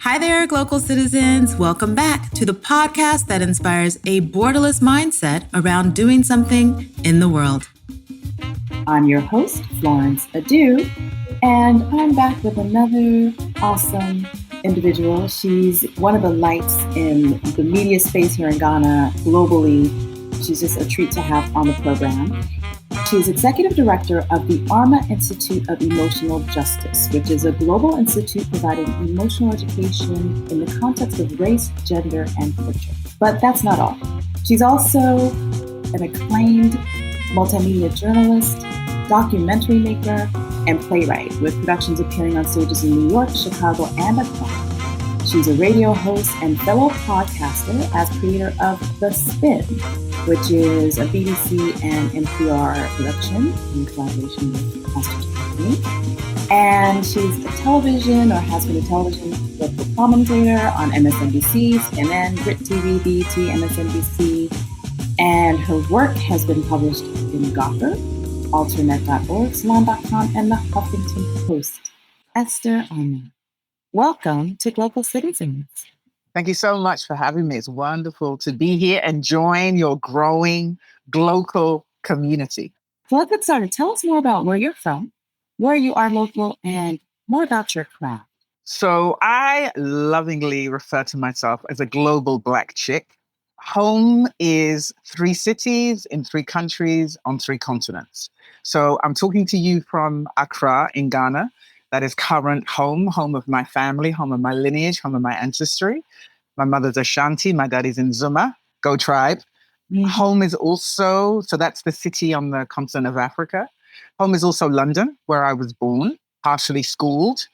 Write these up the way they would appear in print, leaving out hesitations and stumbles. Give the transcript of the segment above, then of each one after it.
Hi there, Glocal citizens. Welcome back to the podcast that inspires a borderless mindset around doing something in the world. I'm your host, Florence Adu, and I'm back with another awesome individual. She's one of the lights in the media space here in Ghana, globally. She's just a treat to have on the program. She's executive director of the Armah Institute of Emotional Justice, which is a global institute providing emotional education in the context of race, gender, and culture. But that's not all. She's also an acclaimed multimedia journalist, documentary maker, and playwright, with productions appearing on stages in New York, Chicago, and Accra. She's a radio host and fellow podcaster as creator of The Spin, which is a BBC and NPR production in collaboration with Esther Armah. And she's a television, or has been a television local commentator on MSNBC, CNN, Brit TV, BET, MSNBC. And her work has been published in Gawker, Alternet.org, Salon.com, and the Huffington Post. Esther Armah, welcome to Global Citizens. Thank you so much for having me. It's wonderful to be here and join your growing global community. So let's get started. Tell us more about where you're from, where you are local, and more about your craft. So I lovingly refer to myself as a global Black chick. Home is 3 cities in 3 countries on 3 continents. So I'm talking to you from Accra in Ghana. That is current home of my family, home of my lineage, home of my ancestry. My mother's Ashanti, my daddy's in Zuma, Go Tribe. Mm-hmm. Home is also, so that's the city on the continent of Africa. Home is also London, where I was born, partially schooled,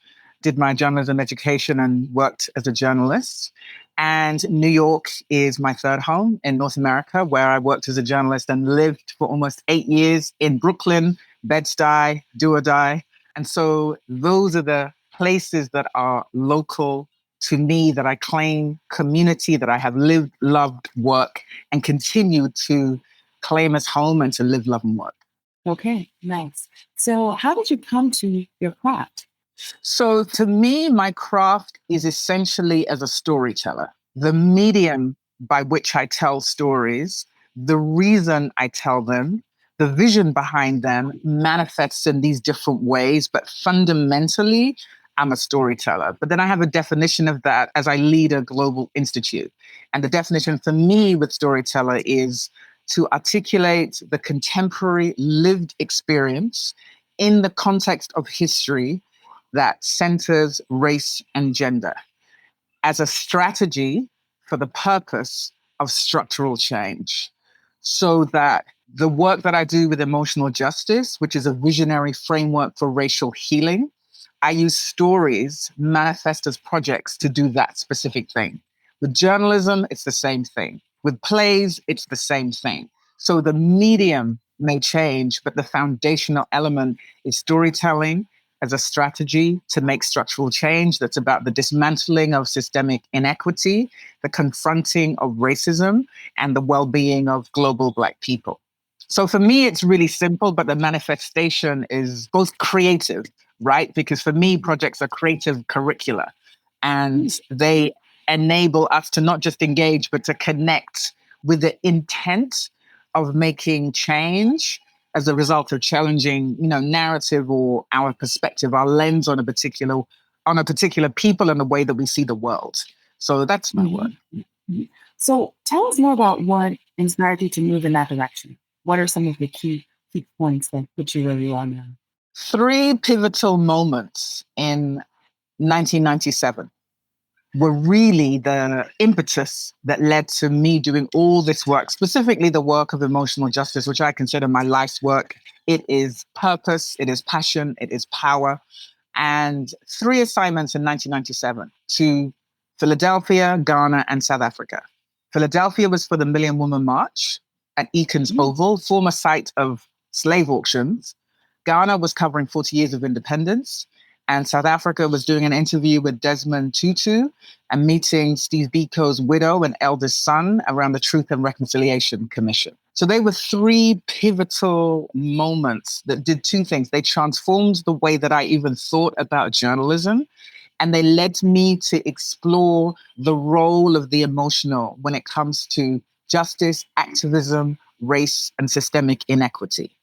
did my journalism education and worked as a journalist. And New York is my third home in North America, where I worked as a journalist and lived for almost 8 years in Brooklyn, Bed-Stuy, do or die. And so those are the places that are local to me, that I claim community, that I have lived, loved, work, and continue to claim as home and to live, love, and work. Okay, nice. So how did you come to your craft? So to me, my craft is essentially as a storyteller. The medium by which I tell stories, the reason I tell them, the vision behind them manifests in these different ways, but fundamentally, I'm a storyteller. But then I have a definition of that as I lead a global institute. And the definition for me with storyteller is to articulate the contemporary lived experience in the context of history that centers race and gender as a strategy for the purpose of structural change, so that the work that I do with emotional justice, which is a visionary framework for racial healing, I use stories manifest as projects to do that specific thing. With journalism, it's the same thing. With plays, it's the same thing. So the medium may change, but the foundational element is storytelling as a strategy to make structural change that's about the dismantling of systemic inequity, the confronting of racism, and the well-being of global Black people. So for me, it's really simple, but the manifestation is both creative, right? Because for me, projects are creative curricula, and they enable us to not just engage, but to connect with the intent of making change as a result of challenging, narrative or our perspective, our lens on a particular people and the way that we see the world. So that's my work. So tell us more about what inspired you to move in that direction. What are some of the key points that put you where you are now? 3 pivotal moments in 1997 were really the impetus that led to me doing all this work, specifically the work of emotional justice, which I consider my life's work. It is purpose, it is passion, it is power. And 3 assignments in 1997 to Philadelphia, Ghana, and South Africa. Philadelphia was for the Million Woman March at Eakins Oval, former site of slave auctions. Ghana was covering 40 years of independence. And South Africa was doing an interview with Desmond Tutu and meeting Steve Biko's widow and eldest son around the Truth and Reconciliation Commission. So they were 3 pivotal moments that did 2 things. They transformed the way that I even thought about journalism And they led me to explore the role of the emotional when it comes to justice, activism, race, and systemic inequity.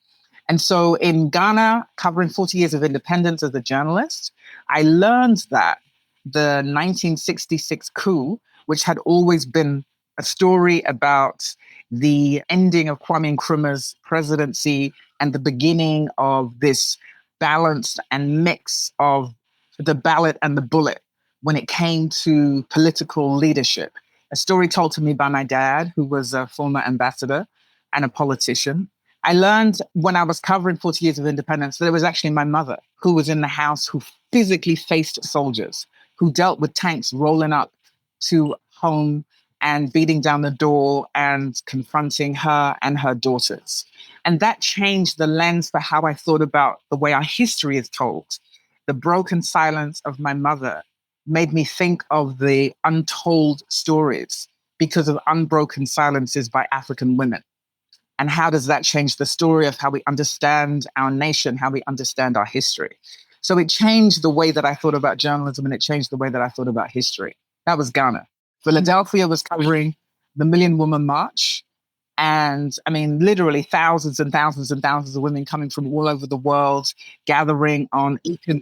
And so in Ghana, covering 40 years of independence as a journalist, I learned that the 1966 coup, which had always been a story about the ending of Kwame Nkrumah's presidency and the beginning of this balance and mix of the ballot and the bullet when it came to political leadership. A story told to me by my dad, who was a former ambassador and a politician. I learned when I was covering 40 years of independence that it was actually my mother who was in the house, who physically faced soldiers, who dealt with tanks rolling up to home and beating down the door and confronting her and her daughters. And that changed the lens for how I thought about the way our history is told. The broken silence of my mother made me think of the untold stories because of unbroken silences by African women. And how does that change the story of how we understand our nation, how we understand our history? So it changed the way that I thought about journalism, and it changed the way that I thought about history. That was Ghana. Philadelphia was covering the Million Woman March. And I mean, literally thousands and thousands and thousands of women coming from all over the world, gathering on Eton.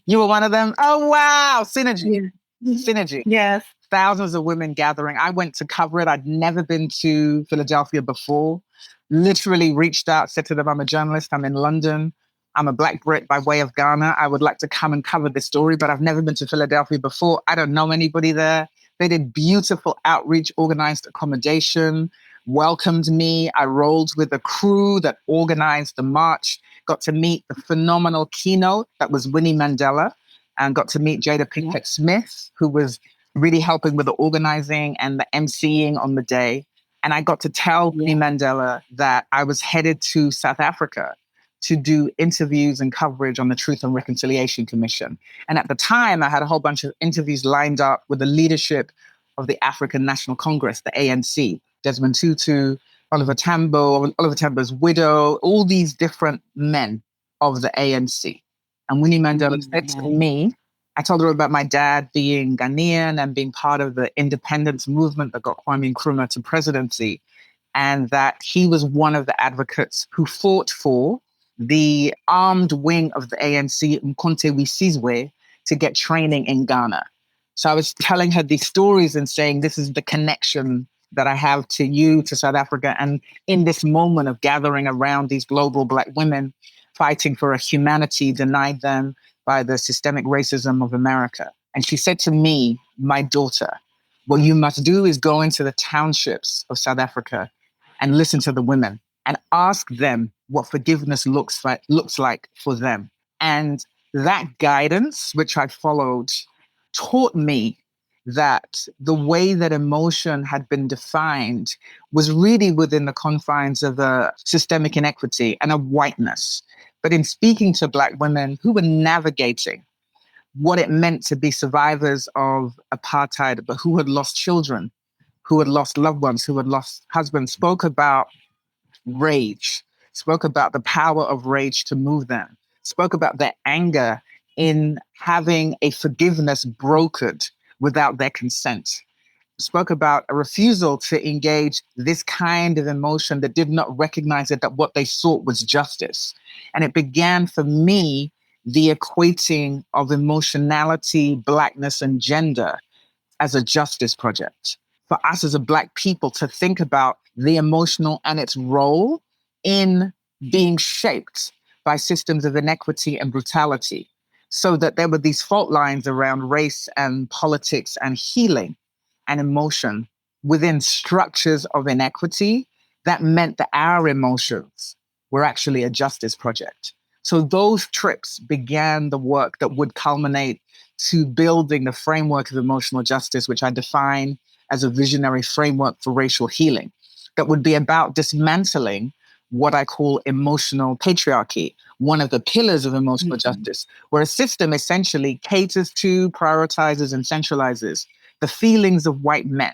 You were one of them? Oh, wow. Synergy. Yeah. Synergy. Yes. Thousands of women gathering. I went to cover it. I'd never been to Philadelphia before. Literally reached out, said to them, I'm a journalist. I'm in London. I'm a Black Brit by way of Ghana. I would like to come and cover this story, but I've never been to Philadelphia before. I don't know anybody there. They did beautiful outreach, organized accommodation, welcomed me. I rolled with a crew that organized the march, got to meet the phenomenal keynote that was Winnie Mandela, and got to meet Jada Pinkett Smith, who was really helping with the organizing and the emceeing on the day. And I got to tell Winnie Mandela that I was headed to South Africa to do interviews and coverage on the Truth and Reconciliation Commission. And at the time, I had a whole bunch of interviews lined up with the leadership of the African National Congress, the ANC, Desmond Tutu, Oliver Tambo's widow, all these different men of the ANC. And Winnie Mandela said to me, I told her about my dad being Ghanaian and being part of the independence movement that got Kwame Nkrumah to presidency, and that he was one of the advocates who fought for the armed wing of the ANC, Mkonte Wisizwe, to get training in Ghana. So I was telling her these stories and saying, this is the connection that I have to you, to South Africa. And in this moment of gathering around these global Black women fighting for a humanity denied them by the systemic racism of America. And she said to me, my daughter, what you must do is go into the townships of South Africa and listen to the women and ask them what forgiveness looks like for them. And that guidance, which I followed, taught me that the way that emotion had been defined was really within the confines of a systemic inequity and a whiteness. But in speaking to Black women who were navigating what it meant to be survivors of apartheid, but who had lost children, who had lost loved ones, who had lost husbands, spoke about rage, spoke about the power of rage to move them, spoke about their anger in having a forgiveness brokered without their consent, spoke about a refusal to engage this kind of emotion that did not recognize that what they sought was justice. And it began for me the equating of emotionality, Blackness, and gender as a justice project. For us as a Black people to think about the emotional and its role in being shaped by systems of inequity and brutality, so that there were these fault lines around race and politics and healing and emotion within structures of inequity. That meant that our emotions were actually a justice project. So those trips began the work that would culminate to building the framework of emotional justice, which I define as a visionary framework for racial healing, that would be about dismantling what I call emotional patriarchy, one of the pillars of emotional justice, where a system essentially caters to, prioritizes, and centralizes the feelings of white men.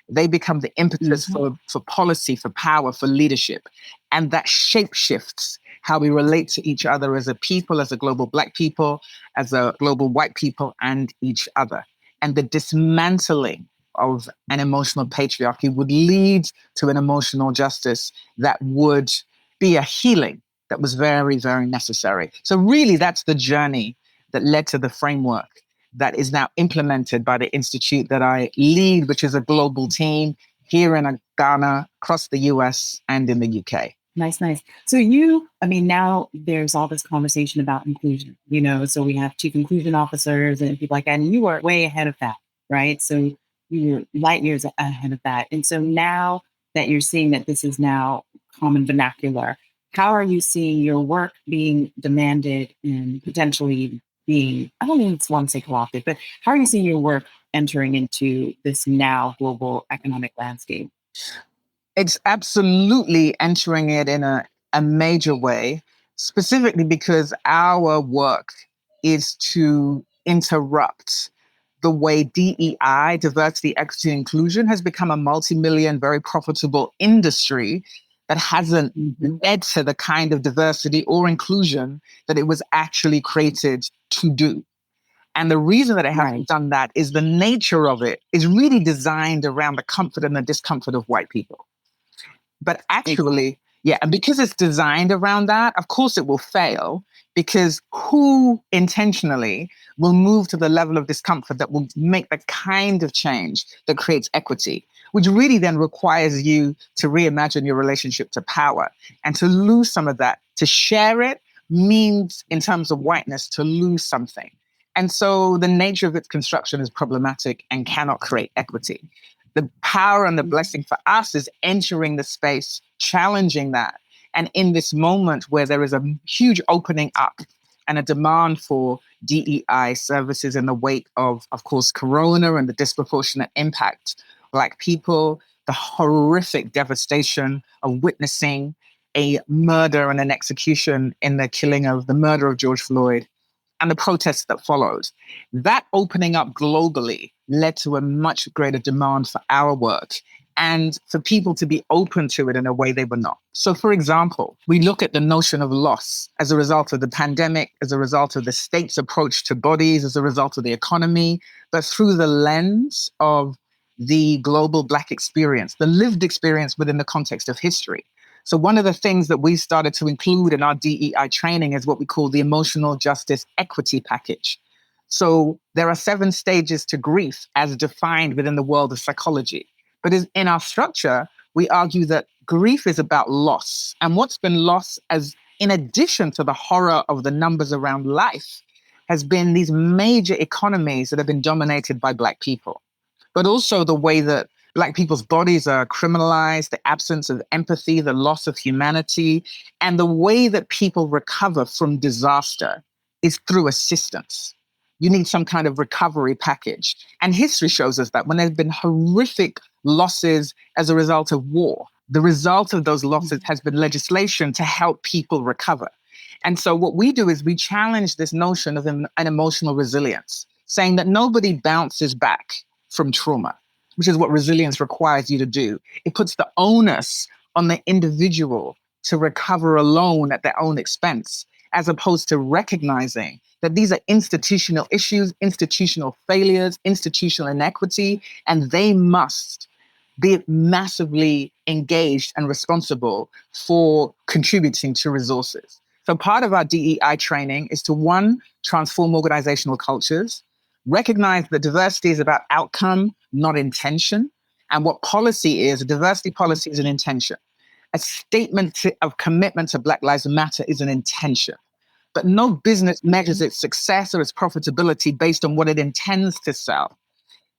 They become the impetus for policy, for power, for leadership. And that shape shifts how we relate to each other as a people, as a global Black people, as a global white people, and each other. And the dismantling of an emotional patriarchy would lead to an emotional justice that would be a healing that was very, very necessary. So really, that's the journey that led to the framework that is now implemented by the institute that I lead, which is a global team here in Ghana, across the US, and in the UK. Nice, nice. So now there's all this conversation about inclusion, so we have chief inclusion officers and people like that, and you are way ahead of that, right? So you're light years ahead of that. And so now that you're seeing that this is now common vernacular, how are you seeing your work being demanded and potentially being, I don't even want to say co-opted, but how are you seeing your work entering into this now global economic landscape? It's absolutely entering it in a major way, specifically because our work is to interrupt the way DEI, diversity, equity, inclusion, has become a multi-million, very profitable industry that hasn't led to the kind of diversity or inclusion that it was actually created to do. And the reason that it hasn't done that is the nature of it is really designed around the comfort and the discomfort of white people. But actually, and because it's designed around that, of course it will fail, because who intentionally will move to the level of discomfort that will make the kind of change that creates equity, which really then requires you to reimagine your relationship to power and to lose some of that. To share it means, in terms of whiteness, to lose something. And so the nature of its construction is problematic and cannot create equity. The power and the blessing for us is entering the space, challenging that. And in this moment where there is a huge opening up and a demand for DEI services in the wake of course, Corona and the disproportionate impact Black people, the horrific devastation of witnessing a murder and an execution in the killing of the murder of George Floyd, and the protests that followed. That opening up globally led to a much greater demand for our work and for people to be open to it in a way they were not. So, for example, we look at the notion of loss as a result of the pandemic, as a result of the state's approach to bodies, as a result of the economy, but through the lens of the global Black experience, the lived experience within the context of history. So one of the things that we started to include in our DEI training is what we call the emotional justice equity package. So there are 7 stages to grief as defined within the world of psychology. But in our structure, we argue that grief is about loss. And what's been lost, as in addition to the horror of the numbers around life, has been these major economies that have been dominated by Black people. But also the way that Black people's bodies are criminalized, the absence of empathy, the loss of humanity, and the way that people recover from disaster is through assistance. You need some kind of recovery package. And history shows us that when there's been horrific losses as a result of war, the result of those losses has been legislation to help people recover. And so what we do is we challenge this notion of an emotional resilience, saying that nobody bounces back from trauma, which is what resilience requires you to do. It puts the onus on the individual to recover alone at their own expense, as opposed to recognizing that these are institutional issues, institutional failures, institutional inequity, and they must be massively engaged and responsible for contributing to resources. So part of our DEI training is to, 1, transform organizational cultures, recognize that diversity is about outcome, not intention. And what policy is, a diversity policy is an intention. A statement of commitment to Black Lives Matter is an intention. But no business measures its success or its profitability based on what it intends to sell.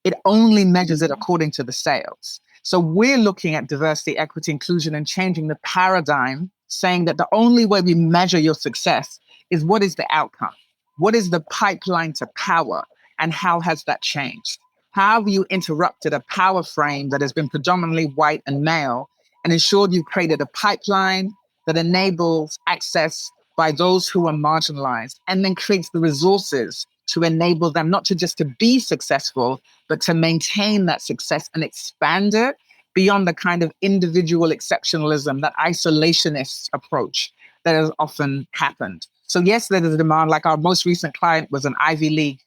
It only measures it according to the sales. So we're looking at diversity, equity, inclusion, and changing the paradigm, saying that the only way we measure your success is what is the outcome? What is the pipeline to power? And how has that changed? How have you interrupted a power frame that has been predominantly white and male and ensured you've created a pipeline that enables access by those who are marginalized, and then creates the resources to enable them not to just to be successful, but to maintain that success and expand it beyond the kind of individual exceptionalism, that isolationist approach that has often happened. So yes, there is a demand. Like our most recent client was an Ivy League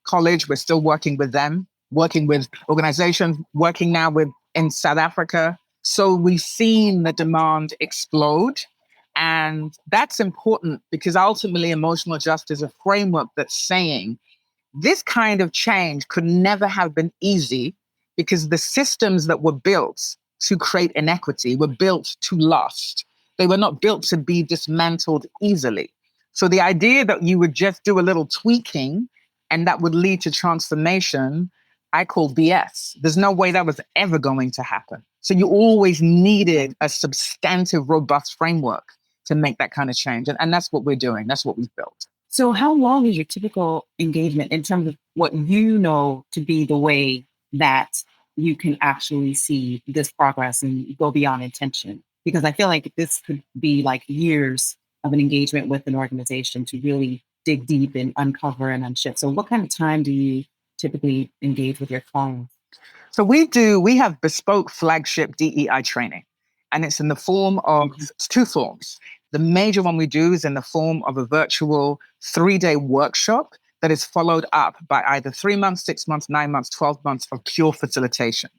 college. We're still working with them, working with organizations, working now with in South Africa. So we've seen the demand explode. And that's important because ultimately emotional justice is a framework that's saying this kind of change could never have been easy because the systems that were built to create inequity were built to last. They were not built to be dismantled easily. So the idea that you would just do a little tweaking and that would lead to transformation, I call BS. There's no way that was ever going to happen. So you always needed a substantive, robust framework to make that kind of change. And that's what we're doing. That's what we've built. So how long is your typical engagement in terms of what you know to be the way that you can actually see this progress and go beyond intention? Because I feel like this could be like years of an engagement with an organization to really dig deep and uncover and unshift. So what kind of time do you typically engage with your clients? So we have bespoke flagship DEI training, and it's in the form of two forms. The major one we do is in the form of a virtual 3-day workshop that is followed up by either 3 months, 6 months, 9 months, 12 months of pure facilitation.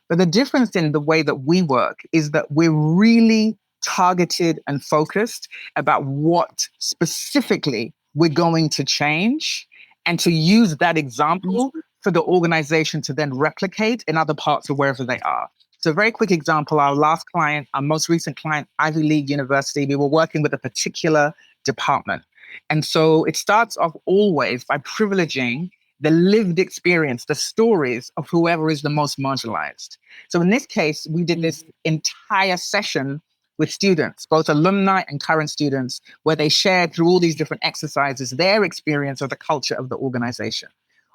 But the difference in the way that we work is that we're really targeted and focused about what specifically we're going to change and to use that example for the organization to then replicate in other parts of wherever they are. So a very quick example, our last client, our most recent client, Ivy League University, we were working with a particular department. And so it starts off always by privileging the lived experience, the stories of whoever is the most marginalized. So in this case, we did this entire session with students, both alumni and current students, where they shared through all these different exercises their experience of the culture of the organization.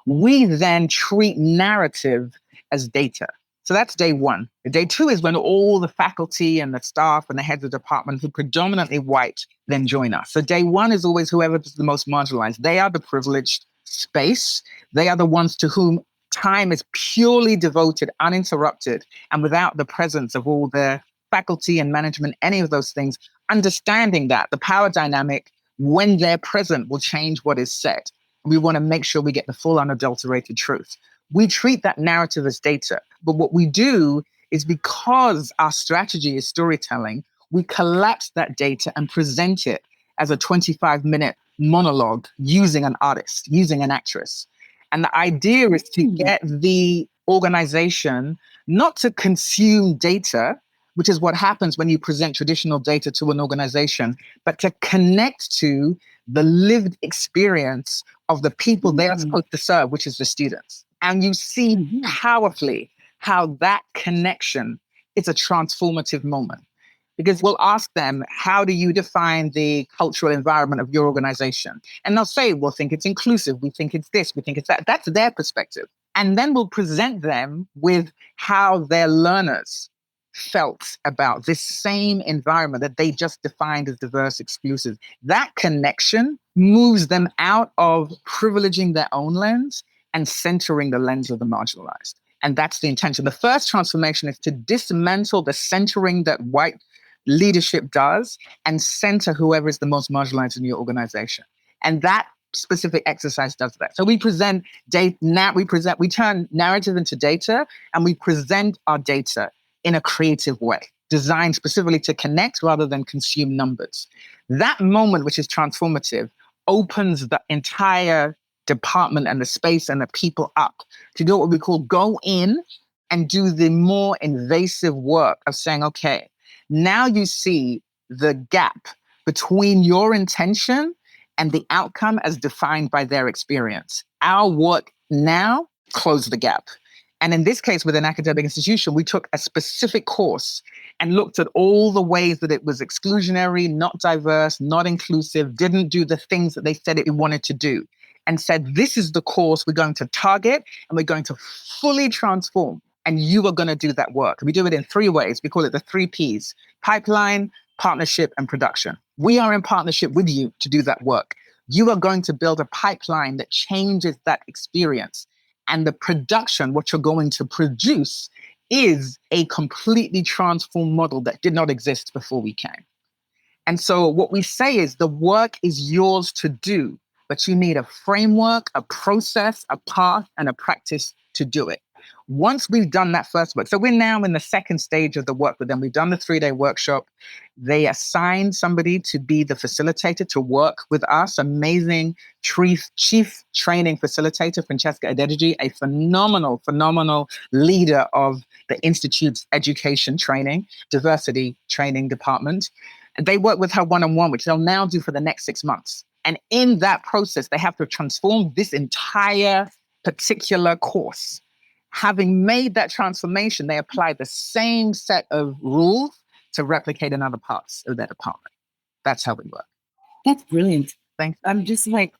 We then treat narrative as data. So that's day one. Day two is when all the faculty and the staff and the heads of department who are predominantly white then join us. So day one is always whoever is the most marginalized. They are the privileged space. They are the ones to whom time is purely devoted, uninterrupted, and without the presence of all their faculty and management, any of those things, understanding that the power dynamic, when they're present, will change what is said. We want to make sure we get the full unadulterated truth. We treat that narrative as data. But what we do is, because our strategy is storytelling, we collapse that data and present it as a 25-minute monologue using an artist, using an actress. And the idea is to get the organization not to consume data, which is what happens when you present traditional data to an organization, but to connect to the lived experience of the people they are supposed to serve, which is the students. And you see powerfully how that connection is a transformative moment. Because we'll ask them, how do you define the cultural environment of your organization? And they'll say, we'll think it's inclusive. We think it's this. We think it's that. That's their perspective. And then we'll present them with how their learners felt about this same environment that they just defined as diverse, exclusive. That connection moves them out of privileging their own lens and centering the lens of the marginalized. And that's the intention. The first transformation is to dismantle the centering that white leadership does and center whoever is the most marginalized in your organization. And that specific exercise does that. So we present data, we turn narrative into data, and we present our data in a creative way, designed specifically to connect rather than consume numbers. That moment, which is transformative, opens the entire department and the space and the people up to do what we call go in and do the more invasive work of saying, okay, now you see the gap between your intention and the outcome as defined by their experience. Our work now close the gap. And in this case, with an academic institution, we took a specific course and looked at all the ways that it was exclusionary, not diverse, not inclusive, didn't do the things that they said it wanted to do, and said, this is the course we're going to target and we're going to fully transform. And you are going to do that work. We do it in 3 ways. We call it the 3 Ps: pipeline, partnership, and production. We are in partnership with you to do that work. You are going to build a pipeline that changes that experience. And the production, what you're going to produce, is a completely transformed model that did not exist before we came. And so what we say is the work is yours to do, but you need a framework, a process, a path, and a practice to do it. Once we've done that first work, so we're now in the second stage of the work with them. We've done the 3-day workshop. They assigned somebody to be the facilitator to work with us. Amazing chief training facilitator, Francesca Adedeji, a phenomenal leader of the Institute's education training, diversity training department. They work with her one-on-one, which they'll now do for the next 6 months. And in that process, they have to transform this entire particular course. Having made that transformation, they apply the same set of rules to replicate in other parts of their department. That's how we work. That's brilliant. Thanks. I'm just like,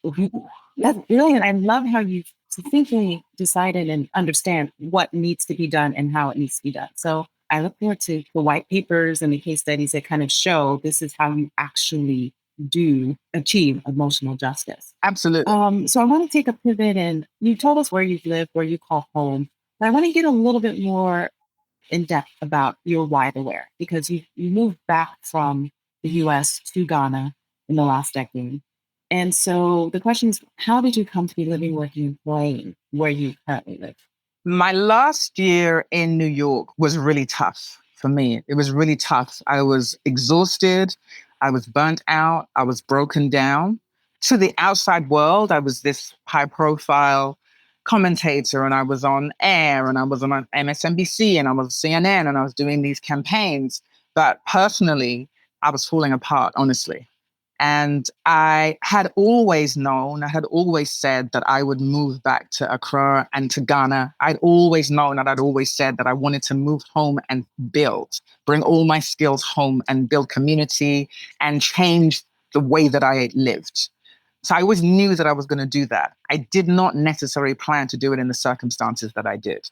that's brilliant. I love how you succinctly decided and understand what needs to be done and how it needs to be done. So I look forward to the white papers and the case studies that kind of show this is how you actually do achieve emotional justice. Absolutely. So I want to take a pivot, and you told us where you live, where you call home. But I want to get a little bit more in depth about your why the where, because you moved back from the US to Ghana in the last decade. And so the question is, how did you come to be living, working, and playing where you currently live? My last year in New York was really tough for me. It was really tough. I was exhausted. I was burnt out. I was broken down. To the outside world, I was this high profile commentator, and I was on air, and I was on MSNBC, and I was CNN, and I was doing these campaigns. But personally, I was falling apart, honestly. And I had always known, I had always said that I would move back to Accra and to Ghana. I'd always known and I'd always said that I wanted to move home and build, bring all my skills home and build community and change the way that I lived. So I always knew that I was going to do that. I did not necessarily plan to do it in the circumstances that I did.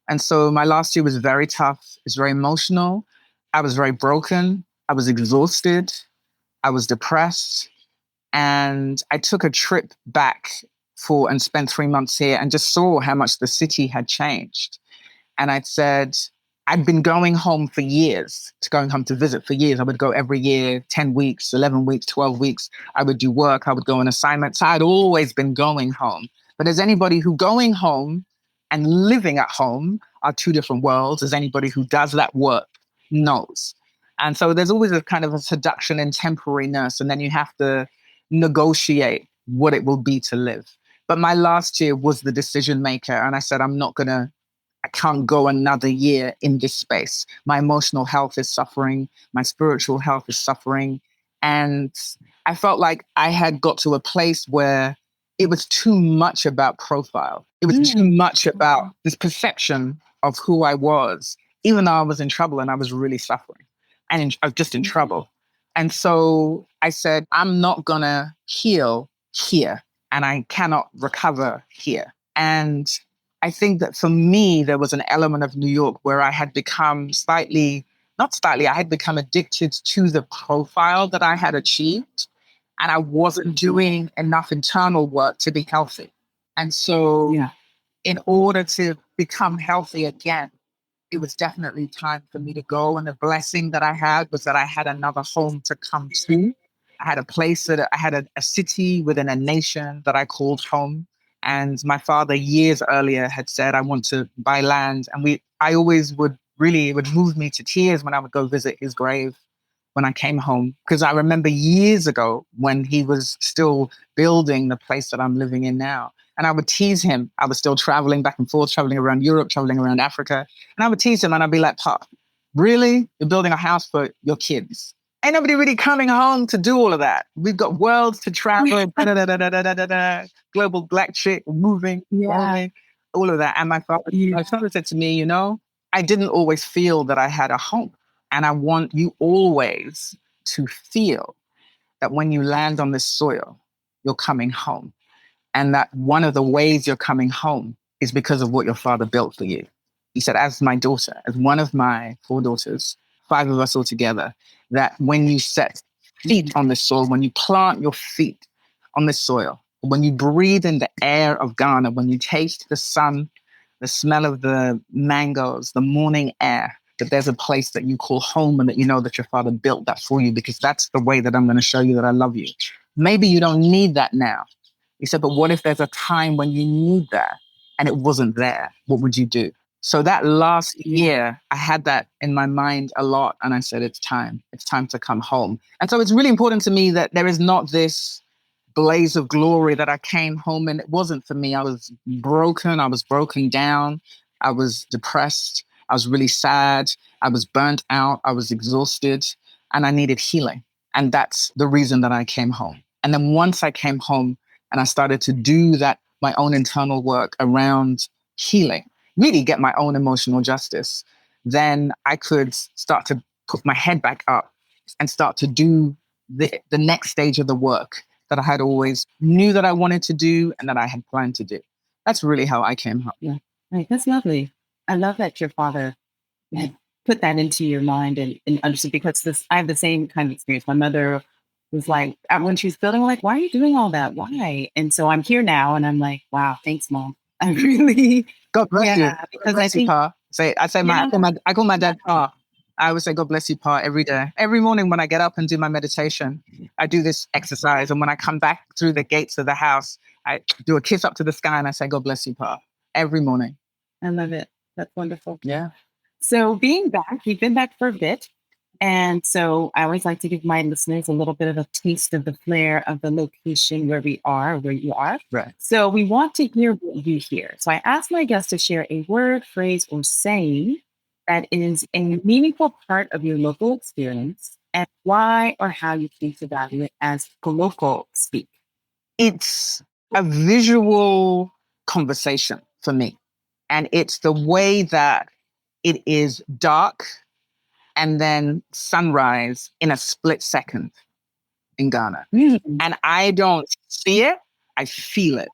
And so my last year was very tough. It was very emotional. I was very broken. I was exhausted. I was depressed, and I took a trip back and spent 3 months here and just saw how much the city had changed. And I said, I'd been going home for years, going home to visit for years. I would go every year, 10 weeks, 11 weeks, 12 weeks. I would do work. I would go on assignments. I'd always been going home. But as anybody who going home and living at home are two different worlds, as anybody who does that work knows. And so there's always a kind of a seduction and temporariness, and then you have to negotiate what it will be to live. But my last year was the decision maker, and I said, I can't go another year in this space. My emotional health is suffering. My spiritual health is suffering. And I felt like I had got to a place where it was too much about profile. It was too much about this perception of who I was, even though I was in trouble and I was really suffering. And I was just in trouble. And so I said, I'm not going to heal here, and I cannot recover here. And I think that for me, there was an element of New York where I had become I had become addicted to the profile that I had achieved, and I wasn't doing enough internal work to be healthy. And so in order to become healthy again, it was definitely time for me to go. And the blessing that I had was that I had another home to come to. I had a place I had a city within a nation that I called home. And my father years earlier had said, I want to buy land. And I always it would move me to tears when I would go visit his grave when I came home. Because I remember years ago when he was still building the place that I'm living in now. And I would tease him. I was still traveling back and forth, traveling around Europe, traveling around Africa. And I would tease him and I'd be like, Pop, really? You're building a house for your kids? Ain't nobody really coming home to do all of that. We've got worlds to travel, global black chick, moving, all of that. And my father said to me, I didn't always feel that I had a home. And I want you always to feel that when you land on this soil, you're coming home. And that one of the ways you're coming home is because of what your father built for you. He said, as my daughter, as one of my 4 daughters, 5 of us all together, that when you set feet on this soil, when you plant your feet on this soil, when you breathe in the air of Ghana, when you taste the sun, the smell of the mangoes, the morning air, that there's a place that you call home and that you know that your father built that for you because that's the way that I'm going to show you that I love you. Maybe you don't need that now. He said, but what if there's a time when you need that and it wasn't there? What would you do? So that last year, I had that in my mind a lot. And I said, it's time to come home. And so it's really important to me that there is not this blaze of glory that I came home and it wasn't for me. I was broken. I was broken down. I was depressed. I was really sad. I was burnt out. I was exhausted and I needed healing. And that's the reason that I came home. And then once I came home and I started to do that, my own internal work around healing, really get my own emotional justice, then I could start to put my head back up and start to do the next stage of the work that I had always knew that I wanted to do and that I had planned to do. That's really how I came home. Yeah, right. That's lovely. I love that your father had put that into your mind and understood, because I have the same kind of experience. My mother was like, when she was building, like, why are you doing all that? Why? And so I'm here now and I'm like, wow, thanks, Mom. I really, God bless you. because God bless you, Pa. I call my dad Pa. I would say, God bless you, Pa, every day. Every morning when I get up and do my meditation, I do this exercise. And when I come back through the gates of the house, I do a kiss up to the sky and I say, God bless you, Pa, every morning. I love it. That's wonderful. Yeah. So being back, you've been back for a bit. And so I always like to give my listeners a little bit of a taste of the flair of the location where we are, where you are. Right. So we want to hear what you hear. So I asked my guests to share a word, phrase, or saying that is a meaningful part of your local experience and why or how you came to value it as Glocal speak. It's a visual conversation for me. And it's the way that it is dark and then sunrise in a split second in Ghana. And I don't see it, I feel it.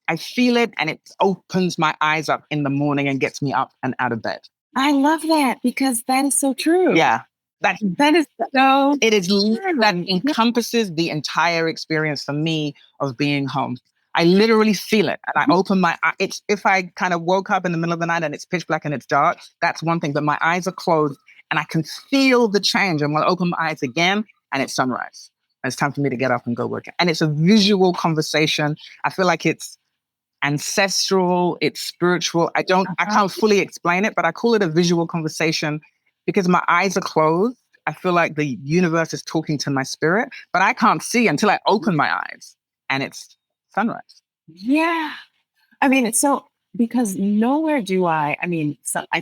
I feel it and it opens my eyes up in the morning and gets me up and out of bed. I love that because that is so true. Yeah. That is so It is that encompasses the entire experience for me of being home. I literally feel it. And I open my eyes. It's if I kind of woke up in the middle of the night and it's pitch black and it's dark, that's one thing. But my eyes are closed and I can feel the change. I'm going to open my eyes again and it's sunrise. And it's time for me to get up and go work. And it's a visual conversation. I feel like it's ancestral, it's spiritual. I can't fully explain it, but I call it a visual conversation because my eyes are closed. I feel like the universe is talking to my spirit, but I can't see until I open my eyes and it's sunrise. Yeah. I mean, it's so, because nowhere do I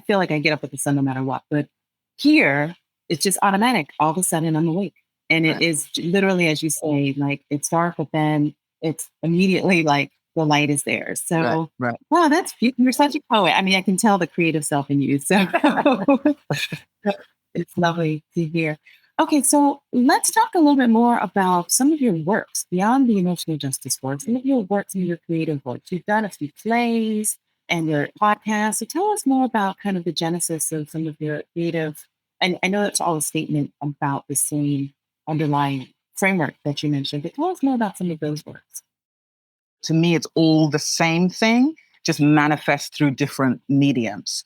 feel like I get up with the sun no matter what, but here it's just automatic. All of a sudden I'm awake. And it is literally, as you say, like it's dark, but then it's immediately like the light is there. So, right. Wow, you're such a poet. I mean, I can tell the creative self in you. So it's lovely to hear. Okay, so let's talk a little bit more about some of your works beyond the emotional justice work, some of your works and your creative works. You've done a few plays and your podcast. So tell us more about kind of the genesis of some of your creative, and I know that's all a statement about the same underlying framework that you mentioned, but tell us more about some of those works. To me, it's all the same thing, just manifest through different mediums.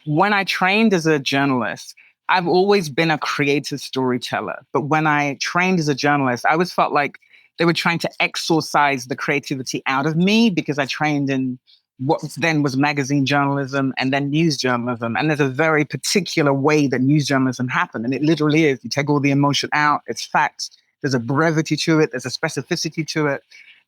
When I trained as a journalist, I've always been a creative storyteller. But when I trained as a journalist, I always felt like they were trying to exorcise the creativity out of me because I trained in what then was magazine journalism and then news journalism. And there's a very particular way that news journalism happened. And it literally is. You take all the emotion out, it's facts. There's a brevity to it. There's a specificity to it.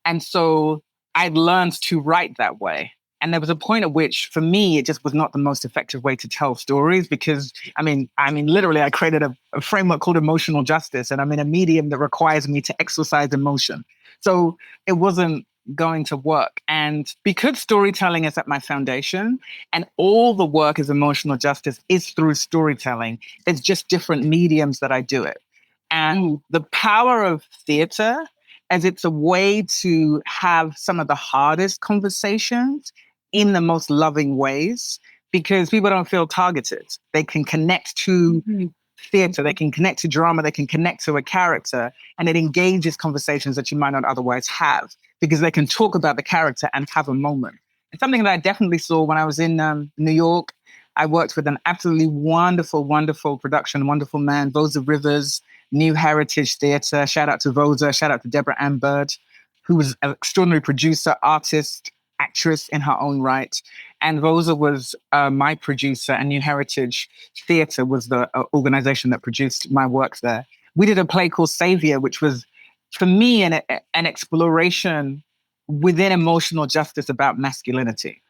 And so I learned to write that way. And there was a point at which, for me, it just was not the most effective way to tell stories because, I mean, literally, I created a framework called emotional justice, and I'm in a medium that requires me to exercise emotion. So it wasn't going to work. And because storytelling is at my foundation, and all the work as emotional justice is through storytelling, it's just different mediums that I do it. And the power of theater, as it's a way to have some of the hardest conversations in the most loving ways, because people don't feel targeted. They can connect to theater, they can connect to drama, they can connect to a character, and it engages conversations that you might not otherwise have, because they can talk about the character and have a moment. It's something that I definitely saw when I was in New York. I worked with an absolutely wonderful, wonderful production, wonderful man, Vosa Rivers, New Heritage Theatre. Shout out to Vosa, shout out to Deborah Ann Bird, who was an extraordinary producer, artist, actress in her own right. And Vosa was my producer, and New Heritage Theatre was the organization that produced my work there. We did a play called Savior, which was, for me, an exploration within emotional justice about masculinity.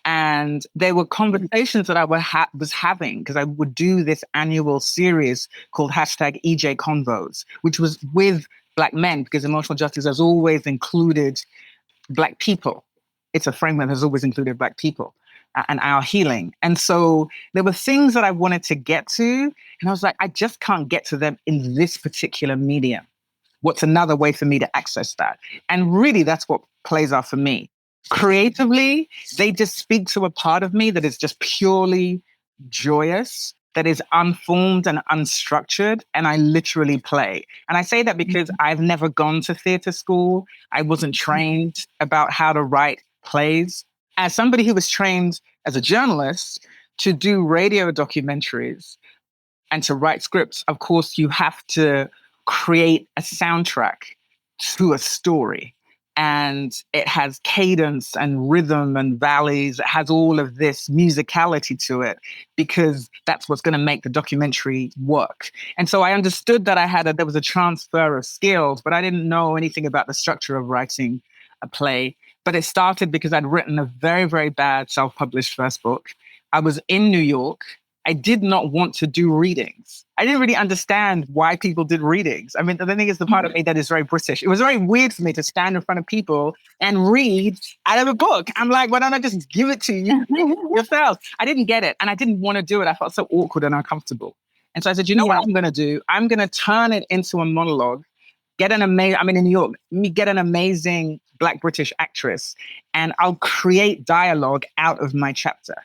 And there were conversations that I was having, because I would do this annual series called #EJ Convos, which was with Black men, because emotional justice has always included Black people. It's a framework that has always included Black people and our healing. And so there were things that I wanted to get to, and I was like, I just can't get to them in this particular medium. What's another way for me to access that? And really, that's what plays are for me. Creatively, they just speak to a part of me that is just purely joyous, that is unformed and unstructured, and I literally play. And I say that because I've never gone to theatre school. I wasn't trained about how to write plays. As somebody who was trained as a journalist to do radio documentaries and to write scripts, of course, you have to create a soundtrack to a story. And it has cadence and rhythm and valleys. It has all of this musicality to it, because that's what's going to make the documentary work. And so I understood that there was a transfer of skills, but I didn't know anything about the structure of writing a play. But it started because I'd written a very, very bad self-published first book. I was in New York. I did not want to do readings. I didn't really understand why people did readings. I mean, I think it's the part of me that is very British. It was very weird for me to stand in front of people and read out of a book. I'm like, why don't I just give it to you yourself? I didn't get it. And I didn't want to do it. I felt so awkward and uncomfortable. And so I said, you know what I'm going to do? I'm going to turn it into a monologue, I'm in New York, get an amazing Black British actress, and I'll create dialogue out of my chapter.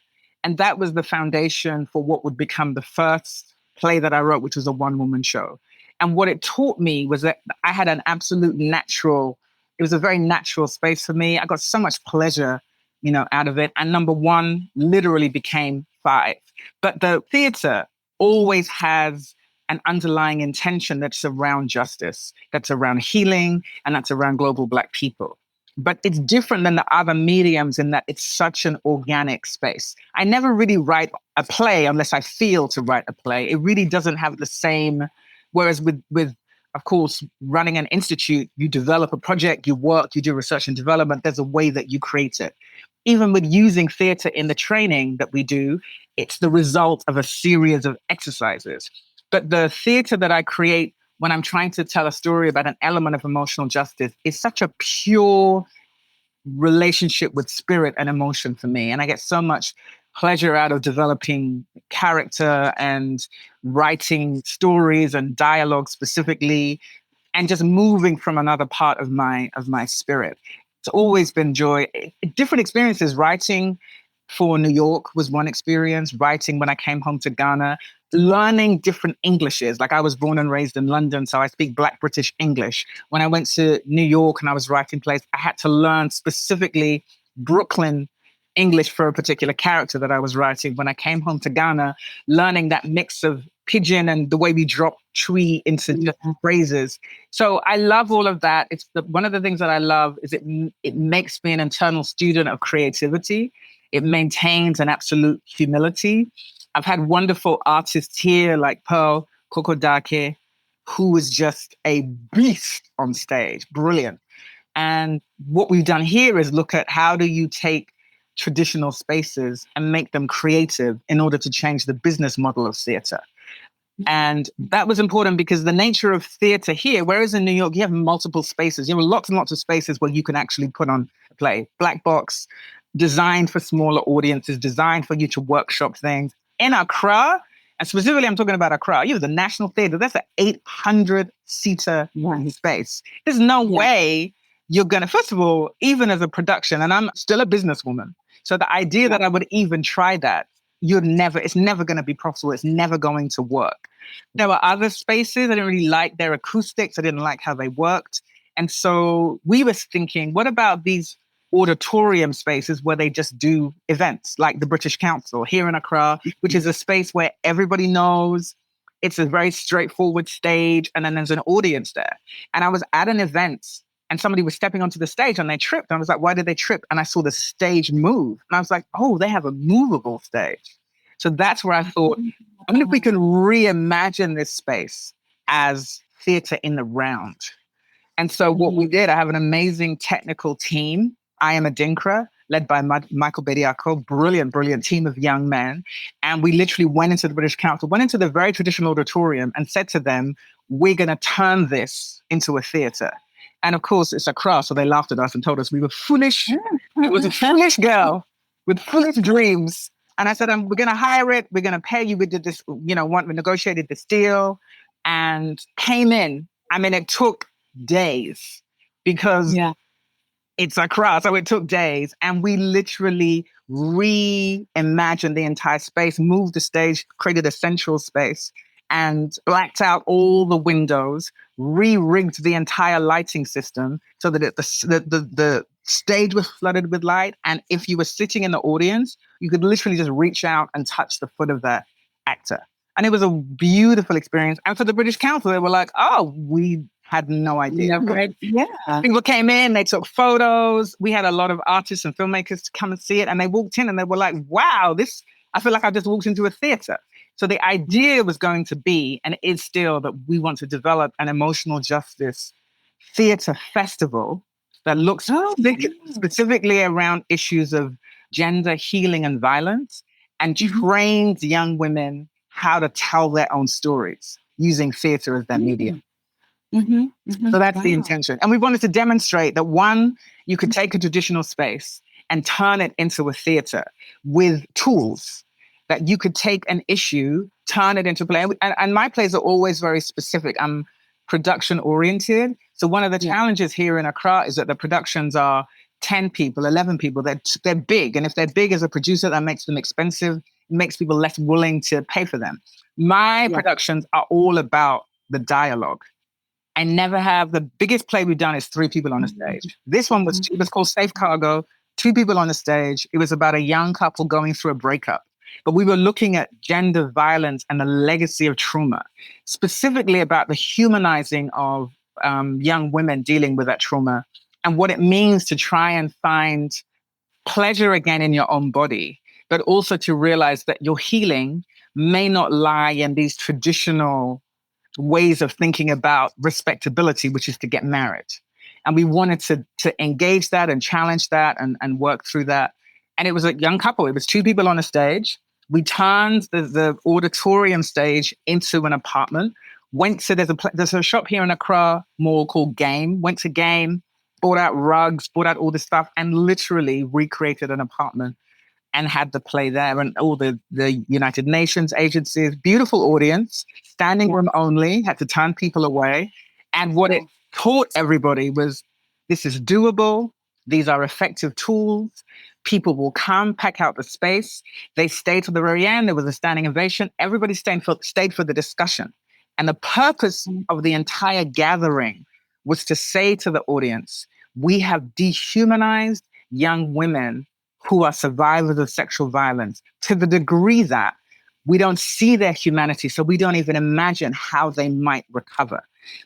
And that was the foundation for what would become the first play that I wrote, which was a one-woman show. And what it taught me was that I had it was a very natural space for me. I got so much pleasure, out of it. And number one literally became 5. But the theater always has an underlying intention that's around justice, that's around healing, and that's around global Black people. But it's different than the other mediums in that it's such an organic space. I never really write a play unless I feel to write a play. It really doesn't have the same, whereas with of course, running an institute, you develop a project, you work, you do research and development, there's a way that you create it. Even with using theater in the training that we do, it's the result of a series of exercises. But the theater that I create when I'm trying to tell a story about an element of emotional justice is such a pure relationship with spirit and emotion for me. And I get so much pleasure out of developing character and writing stories and dialogue specifically, and just moving from another part of my spirit. It's always been joy. Different experiences. Writing for New York was one experience. Writing when I came home to Ghana, learning different Englishes. Like, I was born and raised in London, so I speak Black British English. When I went to New York and I was writing plays, I had to learn specifically Brooklyn English for a particular character that I was writing. When I came home to Ghana, learning that mix of pidgin and the way we drop tree into different phrases. So I love all of that. One of the things that I love is it makes me an internal student of creativity. It maintains an absolute humility. I've had wonderful artists here like Pearl Kokodake, who is just a beast on stage, brilliant. And what we've done here is look at how do you take traditional spaces and make them creative in order to change the business model of theater. And that was important because the nature of theater here, whereas in New York, you have multiple spaces. You have lots and lots of spaces where you can actually put on a play. Black box, designed for smaller audiences, designed for you to workshop things. In Accra, and specifically I'm talking about Accra, you have the National Theatre. That's an 800-seater space. There's no way you're going to, first of all, even as a production, and I'm still a businesswoman, so the idea that I would even try that, it's never going to be profitable. It's never going to work. There were other spaces. I didn't really like their acoustics. I didn't like how they worked. And so we were thinking, what about these auditorium spaces where they just do events, like the British Council here in Accra, which is a space where everybody knows it's a very straightforward stage, and then there's an audience there. And I was at an event and somebody was stepping onto the stage and they tripped. And I was like, why did they trip? And I saw the stage move. And I was like, oh, they have a movable stage. So that's where I thought, I wonder if we can reimagine this space as theatre in the round. And so what we did, I have an amazing technical team. I am a ACCRA, led by Michael Bediako, brilliant team of young men. And we literally went into the British Council, went into the very traditional auditorium and said to them, we're going to turn this into a theatre. And of course, it's Accra, so they laughed at us and told us we were foolish. It was a foolish girl with foolish dreams. And I said, we're going to hire it. We're going to pay you. We did this, we negotiated this deal and came in. I mean, it took days because it's Accra, so it took days. And we literally reimagined the entire space, moved the stage, created a central space, and blacked out all the windows, re-rigged the entire lighting system so that the stage was flooded with light. And if you were sitting in the audience, you could literally just reach out and touch the foot of the actor. And it was a beautiful experience. And for the British Council, they were like, oh, we had no idea. People came in, they took photos. We had a lot of artists and filmmakers to come and see it. And they walked in and they were like, wow, I feel like I just walked into a theater. So the idea was going to be, and it is still, that we want to develop an emotional justice theater festival that looks specifically around issues of gender healing and violence, and trains young women how to tell their own stories using theater as their medium. So that's the intention. And we wanted to demonstrate that, one, you could take a traditional space and turn it into a theater with tools, that you could take an issue, turn it into play. And my plays are always very specific. I'm production oriented. So one of the challenges here in Accra is that the productions are 10 people, 11 people. They're big. And if they're big as a producer, that makes them expensive, makes people less willing to pay for them. My productions are all about the dialogue. I never have, the biggest play we've done is 3 people on the stage. This one was, it was called Safe Cargo, 2 people on the stage. It was about a young couple going through a breakup. But we were looking at gender violence and the legacy of trauma, specifically about the humanizing of young women dealing with that trauma and what it means to try and find pleasure again in your own body, but also to realize that your healing may not lie in these traditional ways of thinking about respectability, which is to get married. And we wanted to engage that and challenge that and work through that. And it was a young couple. It was 2 people on a stage. We turned the auditorium stage into an apartment. Went to, there's a shop here in Accra Mall called Game. Went to Game, bought out rugs, bought out all this stuff, and literally recreated an apartment and had the play there, and all the United Nations agencies, beautiful audience, standing room only, had to turn people away. And what it taught everybody was, this is doable. These are effective tools. People will come, pack out the space. They stayed to the very end. There was a standing ovation. Everybody stayed for the discussion. And the purpose of the entire gathering was to say to the audience, we have dehumanized young women who are survivors of sexual violence to the degree that we don't see their humanity, so we don't even imagine how they might recover.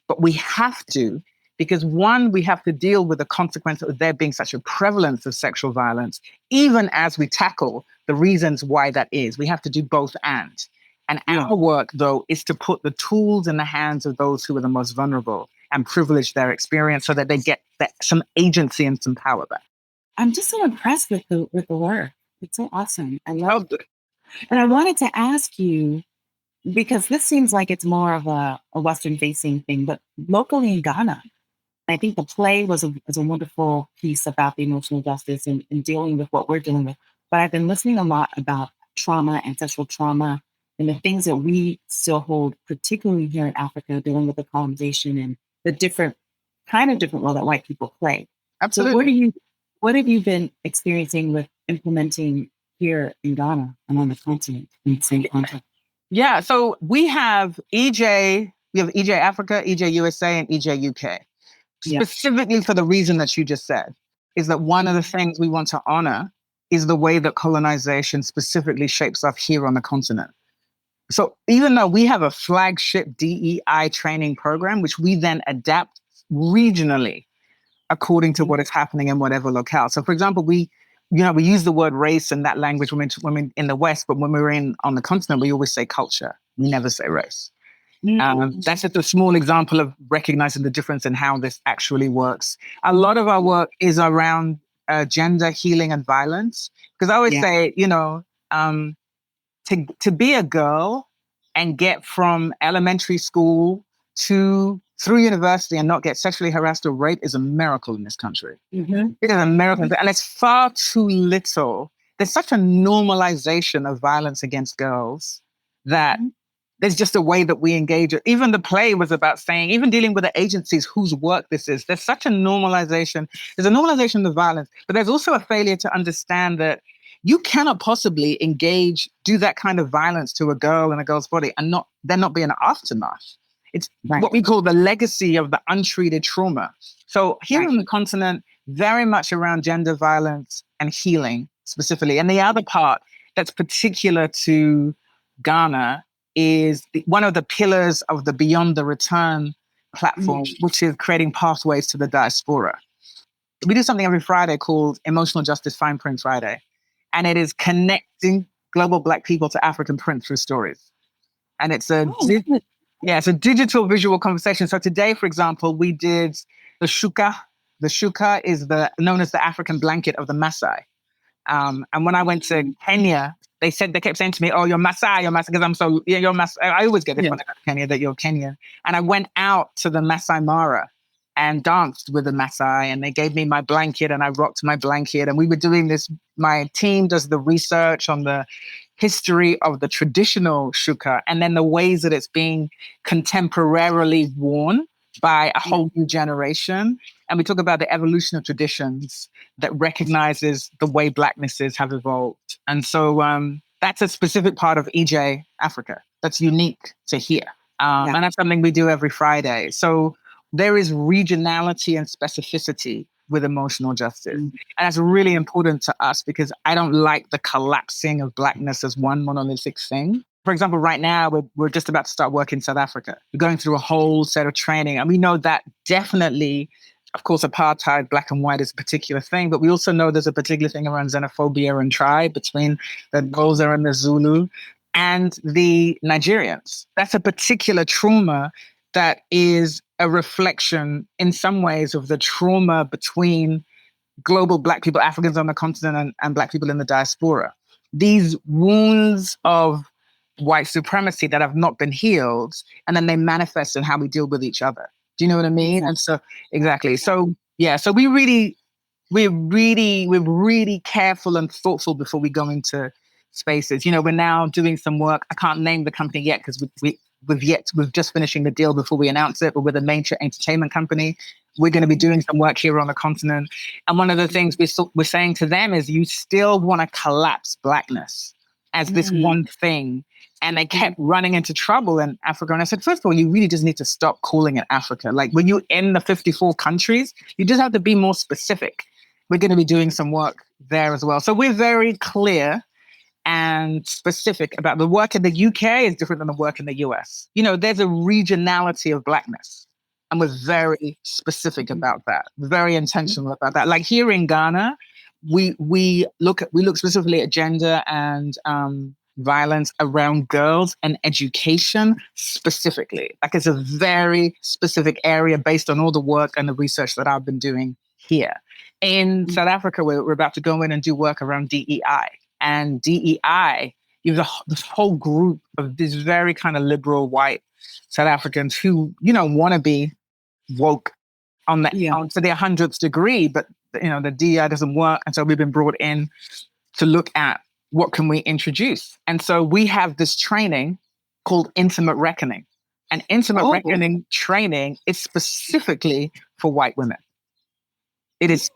But we have to, because one, we have to deal with the consequence of there being such a prevalence of sexual violence, even as we tackle the reasons why that is. We have to do both and. And our work, though, is to put the tools in the hands of those who are the most vulnerable and privilege their experience so that they get some agency and some power back. I'm just so impressed with the work. It's so awesome. I love it. And I wanted to ask you, because this seems like it's more of a Western-facing thing, but locally in Ghana, I think the play was a wonderful piece about the emotional justice and dealing with what we're dealing with. But I've been listening a lot about trauma, ancestral trauma, and the things that we still hold, particularly here in Africa, dealing with the colonization and the different role that white people play. Absolutely. So what have you been experiencing with implementing here in Ghana and on the continent in the same context? Yeah, so we have EJ Africa, EJ USA, and EJ UK, specifically for the reason that you just said. is that one of the things we want to honor is the way that colonization specifically shapes us here on the continent. So even though we have a flagship DEI training program, which we then adapt regionally according to what is happening in whatever locale. So for example, we use the word race and that language when we're in the West, but when we're on the continent, we always say culture. We never say race. That's just a small example of recognizing the difference in how this actually works. A lot of our work is around gender healing and violence. Because I always say, to be a girl and get from elementary school through university and not get sexually harassed or raped is a miracle in this country. Mm-hmm. It is a miracle. And it's far too little. There's such a normalization of violence against girls that there's just a way that we engage. Even the play was about saying, even dealing with the agencies whose work this is, there's such a normalization. There's a normalization of the violence, but there's also a failure to understand that you cannot possibly do that kind of violence to a girl in a girl's body and there not be an aftermath. It's what we call the legacy of the untreated trauma. So here on the continent, very much around gender violence and healing specifically. And the other part that's particular to Ghana is one of the pillars of the Beyond the Return platform, which is creating pathways to the diaspora. We do something every Friday called Emotional Justice Fine Print Friday. And it is connecting global Black people to African print through stories. And it's it's a digital visual conversation. So today, for example, we did the shuka. The shuka is known as the African blanket of the Maasai. And when I went to Kenya, they kept saying to me, "Oh, you're Maasai, because I'm so, you're Maasai." I always get this when I go to Kenya, that you're Kenyan. And I went out to the Maasai Mara and danced with the Maasai, and they gave me my blanket and I rocked my blanket. And we were doing this, my team does the research on the history of the traditional shuka and then the ways that it's being contemporarily worn by a whole new generation. And we talk about the evolution of traditions that recognizes the way Blacknesses have evolved. And so that's a specific part of EJ Africa that's unique to here. And that's something we do every Friday. So there is regionality and specificity with emotional justice. And that's really important to us because I don't like the collapsing of Blackness as one monolithic thing. For example, right now, we're just about to start work in South Africa. We're going through a whole set of training. And we know that definitely, of course, apartheid, Black and white is a particular thing, but we also know there's a particular thing around xenophobia and tribe between the Xhosa and the Zulu and the Nigerians. That's a particular trauma that is a reflection in some ways of the trauma between global Black people, Africans on the continent and Black people in the diaspora. These wounds of white supremacy that have not been healed, and then they manifest in how we deal with each other. Do you know what I mean? Exactly. And so, exactly. So, so we're really careful and thoughtful before we go into spaces. We're now doing some work. I can't name the company yet because we're just finishing the deal before we announce it, but with a major entertainment company. We're going to be doing some work here on the continent. And one of the things we're saying to them is you still want to collapse Blackness as this one thing. And they kept running into trouble in Africa. And I said, first of all, you really just need to stop calling it Africa. Like when you're in the 54 countries, you just have to be more specific. We're going to be doing some work there as well. So we're very clear and specific about the work in the UK is different than the work in the US. There's a regionality of Blackness. And we're very specific about that, very intentional about that. Like here in Ghana, we look specifically at gender and violence around girls and education specifically. Like it's a very specific area based on all the work and the research that I've been doing here. In South Africa, we're about to go in and do work around DEI. And DEI, you have this whole group of these very kind of liberal white South Africans who, want to be woke on to their 100th degree, but the DEI doesn't work. And so we've been brought in to look at what can we introduce. And so we have this training called Intimate Reckoning. And Intimate Reckoning training is specifically for white women. It is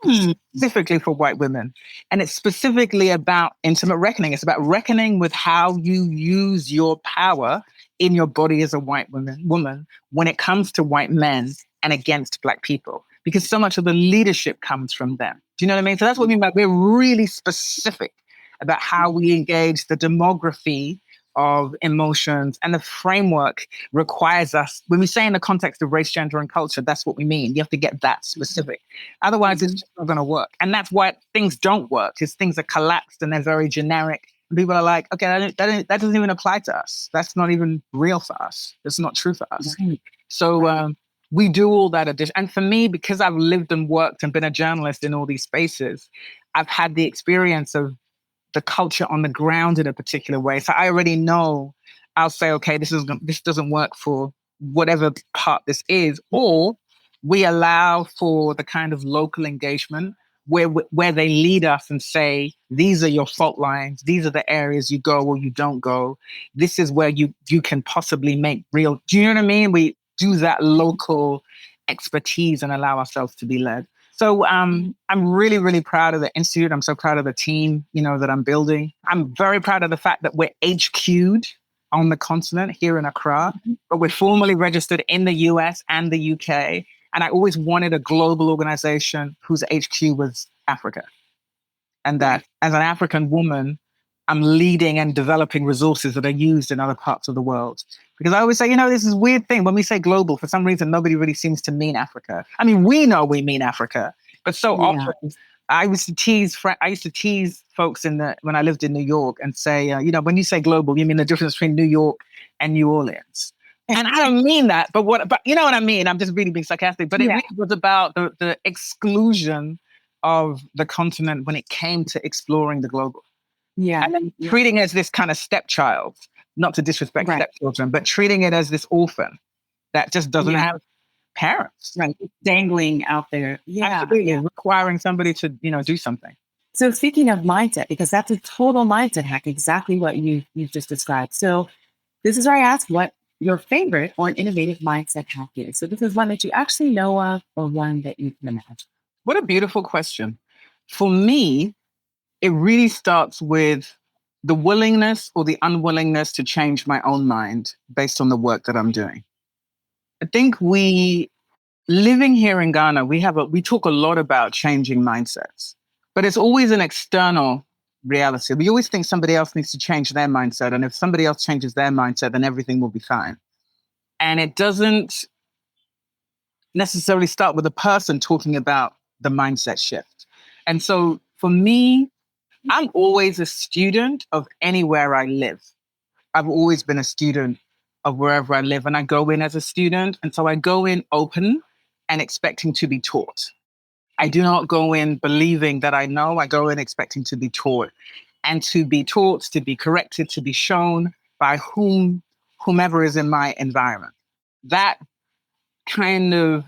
specifically for white women. And it's specifically about intimate reckoning. It's about reckoning with how you use your power in your body as a white woman when it comes to white men and against Black people. because so much of the leadership comes from them. Do you know what I mean? So that's what I mean by we're really specific about how we engage the demography of emotions, and the framework requires us, when we say in the context of race, gender, and culture, that's what we mean. You have to get that specific. Otherwise, it's just not going to work. And that's why things don't work, because things are collapsed and they're very generic. And people are like, okay, that doesn't even apply to us. That's not even real for us. It's not true for us. So we do all that addition. And for me, because I've lived and worked and been a journalist in all these spaces, I've had the experience of the culture on the ground in a particular way. So I already know, I'll say, okay, this doesn't work for whatever part this is, or we allow for the kind of local engagement where they lead us and say, these are your fault lines, these are the areas you go or you don't go. This is where you can possibly make real, do you know what I mean? We do that local expertise and allow ourselves to be led. So I'm really, really proud of the Institute. I'm so proud of the team, that I'm building. I'm very proud of the fact that we're HQ'd on the continent here in Accra, but we're formally registered in the US and the UK. And I always wanted a global organization whose HQ was Africa. And that as an African woman, I'm leading and developing resources that are used in other parts of the world. Because I always say, this is a weird thing. When we say global, for some reason, nobody really seems to mean Africa. I mean, we know we mean Africa, but so often I used to tease folks when I lived in New York and say, when you say global, you mean the difference between New York and New Orleans. And I don't mean that, but you know what I mean? I'm just really being sarcastic, but it really was about the exclusion of the continent when it came to exploring the global. Yeah. And then treating it as this kind of stepchild, not to disrespect stepchildren, but treating it as this orphan that just doesn't have parents. Right. It's dangling out there. Yeah. Absolutely. Requiring somebody to, do something. So speaking of mindset, because that's a total mindset hack, exactly what you've just described. So this is where I ask what your favorite or an innovative mindset hack is. So this is one that you actually know of or one that you can imagine. What a beautiful question. For me, it really starts with the willingness or the unwillingness to change my own mind based on the work that I'm doing. I think living here in Ghana, we talk a lot about changing mindsets, but it's always an external reality. We always think somebody else needs to change their mindset. And if somebody else changes their mindset, then everything will be fine. And it doesn't necessarily start with a person talking about the mindset shift. And so for me, I'm always a student of anywhere I live. I've always been a student of wherever I live, and I go in as a student. And so I go in open and expecting to be taught. I do not go in believing that I know. I go in expecting to be taught, and to be taught, to be corrected, to be shown by whomever is in my environment. That kind of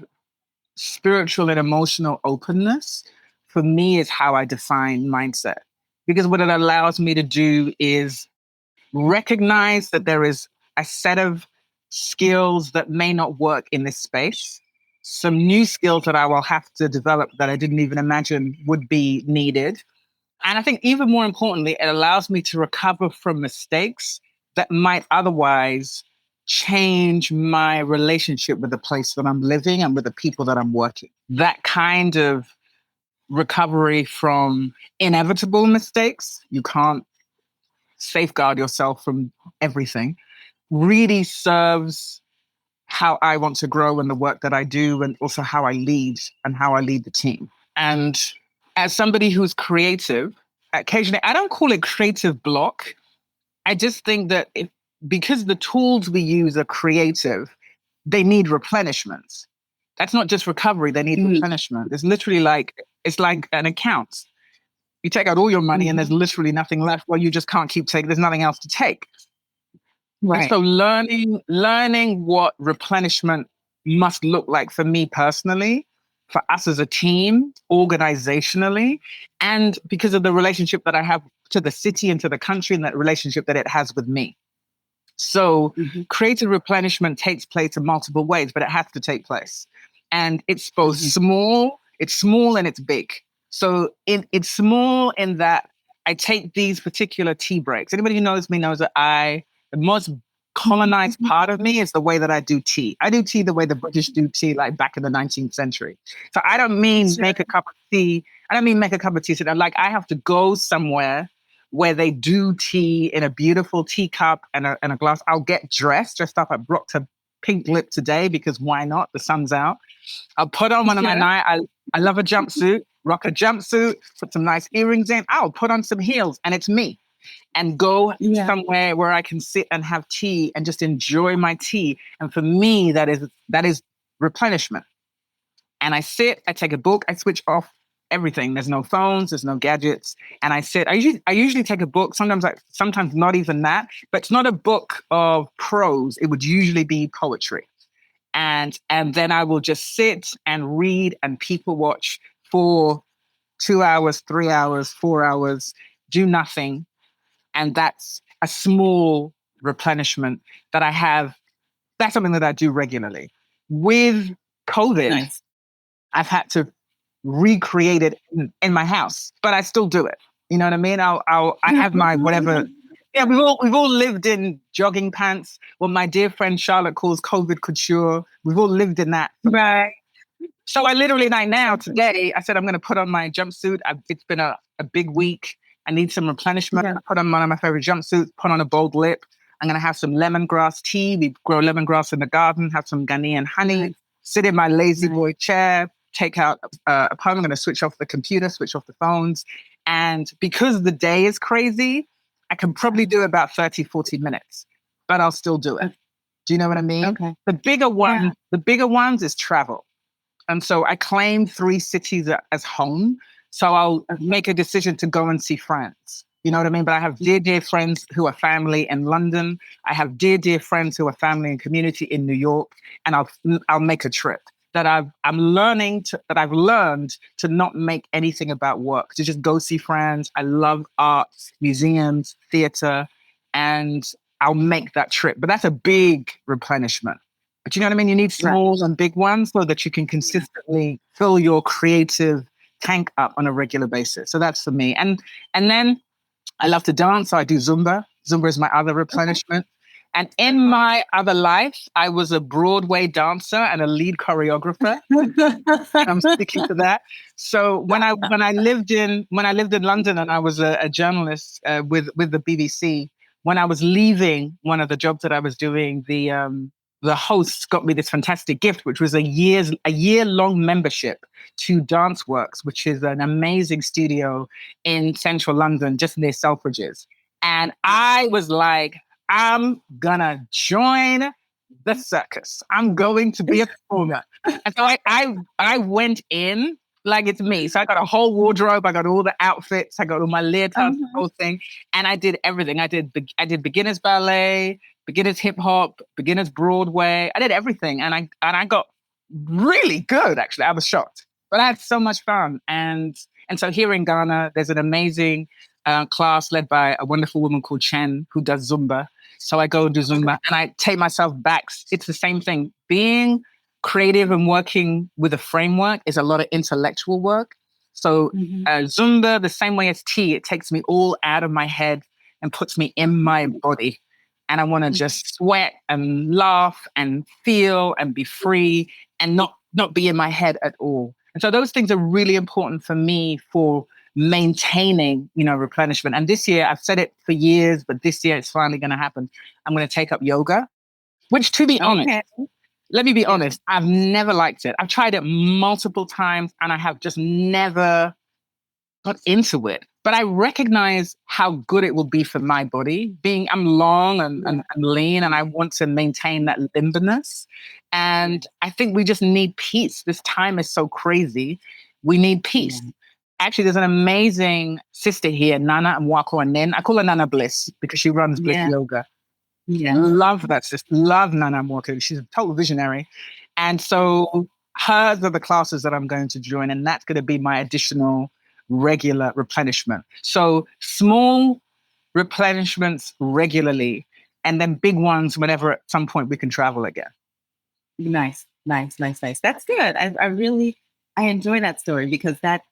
spiritual and emotional openness for me is how I define mindset. Because what it allows me to do is recognize that there is a set of skills that may not work in this space, some new skills that I will have to develop that I didn't even imagine would be needed. And I think even more importantly, it allows me to recover from mistakes that might otherwise change my relationship with the place that I'm living and with the people that I'm working. That kind of recovery from inevitable mistakes, you can't safeguard yourself from everything, really serves how I want to grow in the work that I do, and also how I lead and how I lead the team. And as somebody who's creative, occasionally, I don't call it creative block. I just think that because the tools we use are creative, they need replenishment. That's not just recovery, they need replenishment. It's literally it's like an account. You take out all your money and there's literally nothing left. Well, you just can't keep taking, there's nothing else to take. Right. And so learning what replenishment must look like for me personally, for us as a team, organizationally, and because of the relationship that I have to the city and to the country and that relationship that it has with me. So creative replenishment takes place in multiple ways, but it has to take place. And it's both small and it's big. So it's small in that I take these particular tea breaks. Anybody who knows me knows that the most colonized part of me is the way that I do tea. I do tea the way the British do tea, like back in the 19th century. So I don't mean make a cup of tea. I don't mean make a cup of tea. So like I have to go somewhere where they do tea in a beautiful teacup and a glass. I'll get dressed up. I rocked a pink lip today because why not? The sun's out. I'll put on one of my night. I love a jumpsuit, rock a jumpsuit, put some nice earrings in. I'll put on some heels and it's me. And go somewhere where I can sit and have tea and just enjoy my tea. And for me, that is replenishment. And I sit, I take a book, I switch off everything. There's no phones, there's no gadgets. And I sit, I usually take a book, sometimes not even that, but it's not a book of prose. It would usually be poetry. And then I will just sit and read and people watch for 2 hours, 3 hours, 4 hours, do nothing. And that's a small replenishment that I have. That's something that I do regularly. With COVID, I've had to recreate it in my house, but I still do it. You know what I mean? I have my whatever. Yeah, we've all lived in jogging pants. What my dear friend Charlotte calls COVID couture. We've all lived in that. Right. So I literally today, I said, I'm going to put on my jumpsuit. It's been a big week. I need some replenishment. I put on one of my favorite jumpsuits, put on a bold lip. I'm going to have some lemongrass tea. We grow lemongrass in the garden, have some Ghanaian honey, sit in my lazy boy chair, take out a poem. I'm going to switch off the computer, switch off the phones. And because the day is crazy, I can probably do about 30, 40 minutes, but I'll still do it. Do you know what I mean? Okay. The bigger ones is travel. And so I claim 3 cities as home. So I'll make a decision to go and see friends. You know what I mean? But I have dear friends who are family in London. I have dear friends who are family and community in New York. And I'll make a trip that I've learned to not make anything about work, to just go see friends. I love arts, museums, theater, and I'll make that trip. But that's a big replenishment. But you know what I mean? You need small and big ones so that you can consistently fill your creative tank up on a regular basis. So that's for me. And then I love to dance. So I do Zumba. Zumba is my other replenishment. And in my other life, I was a Broadway dancer and a lead choreographer. And I'm sticking to that. So when I lived in London and I was a journalist with the BBC, when I was leaving one of the jobs that I was doing, the hosts got me this fantastic gift, which was a year-long membership to Danceworks, which is an amazing studio in central London, just near Selfridges. And I was like, I'm gonna join the circus. I'm going to be a performer. And so I went in like it's me. So I got a whole wardrobe. I got all the outfits. I got all my leotards, the whole thing. And I did everything. I did beginners ballet, beginners hip hop, beginners Broadway. I did everything. And I got really good, actually. I was shocked. But I had so much fun. And so here in Ghana, there's an amazing class led by a wonderful woman called Chen who does Zumba. So I go and do Zumba and I take myself back. It's the same thing. Being creative and working with a framework is a lot of intellectual work. So Zumba, the same way as tea, it takes me all out of my head and puts me in my body. And I want to just sweat and laugh and feel and be free and not be in my head at all. And so those things are really important for me for maintaining, replenishment. And this year, I've said it for years, but this year it's finally going to happen. I'm going to take up yoga, which, to be honest, let me be honest, I've never liked it. I've tried it multiple times and I have just never got into it. But I recognize how good it will be for my body. I'm long and lean and I want to maintain that limberness. And I think we just need peace. This time is so crazy. We need peace. Yeah. Actually, there's an amazing sister here, Nana Mwako Anen. I call her Nana Bliss because she runs Bliss Yoga. Yeah. Love that sister. Love Nana Mwako. She's a total visionary. And so hers are the classes that I'm going to join. And that's going to be my additional regular replenishment. So small replenishments regularly and then big ones whenever at some point we can travel again. Nice. That's good. I enjoy that story because that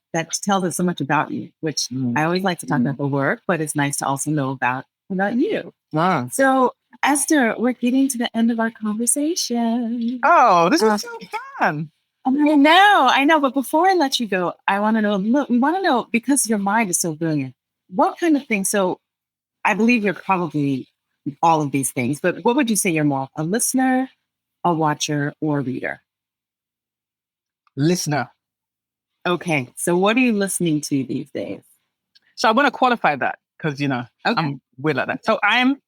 tells us so much about you, which I always like to talk about the work, but it's nice to also know about you. Wow. So Esther, we're getting to the end of our conversation. Oh, this was so fun. I know. But before I let you go, I want to know, look, we want to know, because your mind is so brilliant, what kind of thing? So I believe you're probably all of these things, but what would you say you're more, a listener, a watcher, or a reader? Listener. Okay. So what are you listening to these days? So I want to qualify that because, Okay. I'm weird like that. So I'm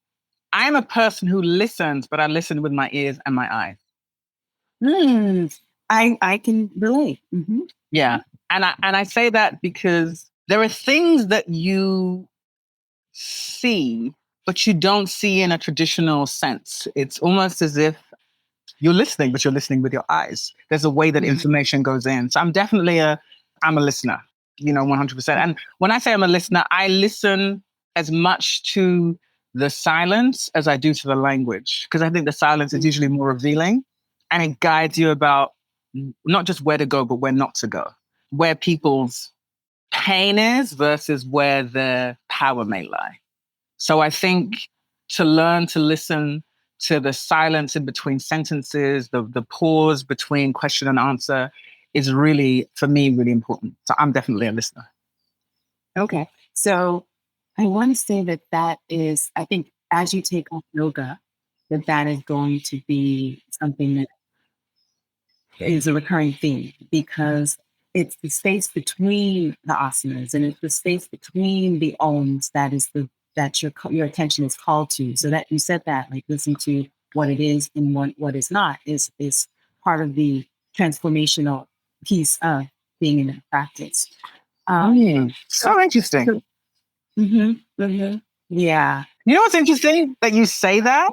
a person who listens, but I listen with my ears and my eyes. I can relate. Mm-hmm. Yeah. And I say that because there are things that you see, but you don't see in a traditional sense. It's almost as if you're listening, but you're listening with your eyes. There's a way that information goes in. So I'm a listener, 100%. And when I say I'm a listener, I listen as much to the silence as I do to the language, because I think the silence is usually more revealing and it guides you about not just where to go, but where not to go, where people's pain is versus where their power may lie. So I think to learn to listen to the silence in between sentences, the pause between question and answer is really, for me, really important. So I'm definitely a listener. Okay. So I want to say that is, I think, as you take on yoga, that is going to be something that is a recurring theme, because it's the space between the asanas and it's the space between the ohms that your attention is called to. So that you said that, like, listen to what it is and what is not is part of the transformational piece of being in that practice. So interesting. Yeah. You know what's interesting? That you say that?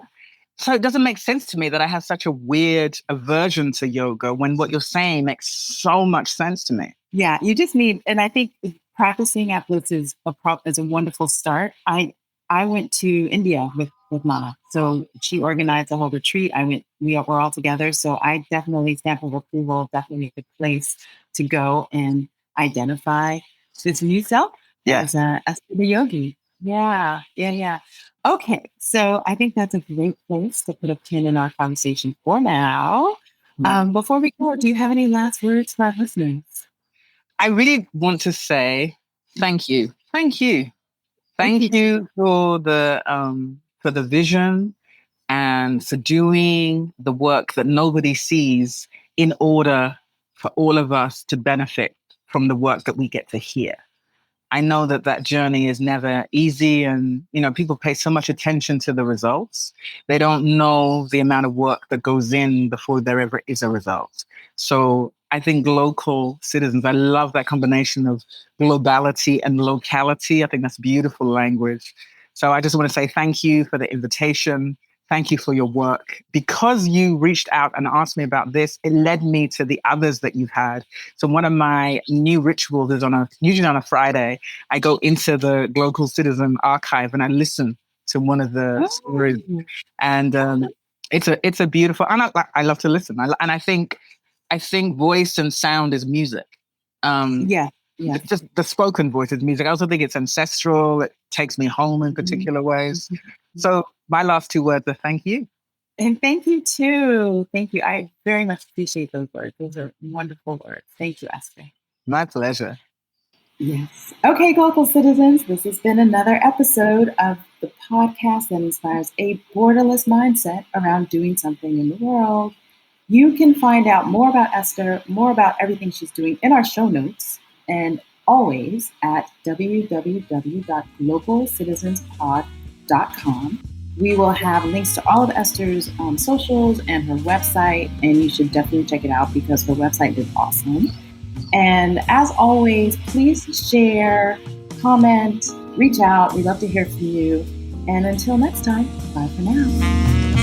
So it doesn't make sense to me that I have such a weird aversion to yoga when what you're saying makes so much sense to me. Yeah, you just need, and I think practicing at Blitz is a wonderful start. I went to India with Mama, so she organized a whole retreat. We were all together, so I definitely, stamp of approval, definitely a good place to go and identify this new self as the yogi. Yeah. Okay, so I think that's a great place to put a pin in our conversation for now. Before we go, do you have any last words for our listeners? I really want to say thank you. Thank you. Thank you for the vision and for doing the work that nobody sees in order for all of us to benefit from the work that we get to hear. I know that journey is never easy, and people pay so much attention to the results. They don't know the amount of work that goes in before there ever is a result. So I think Glocal Citizens, I love that combination of globality and locality. I think that's beautiful language. So I just want to say thank you for the invitation. Thank you for your work. Because you reached out and asked me about this, it led me to the others that you've had. So one of my new rituals is usually on a Friday, I go into the Glocal Citizen archive and I listen to one of the stories. And it's a beautiful, and I love to listen. And I think voice and sound is music. It's just the spoken voice is music. I also think it's ancestral. It takes me home in particular ways. So my last two words are thank you. And thank you too. Thank you. I very much appreciate those words. Those are wonderful words. Thank you, Esther. My pleasure. Yes. Okay, Glocal Citizens, this has been another episode of the podcast that inspires a borderless mindset around doing something in the world. You can find out more about Esther, more about everything she's doing in our show notes, and always at www.localcitizenspod.com. We will have links to all of Esther's socials and her website, and you should definitely check it out because her website is awesome. And as always, please share, comment, reach out. We'd love to hear from you. And until next time, bye for now.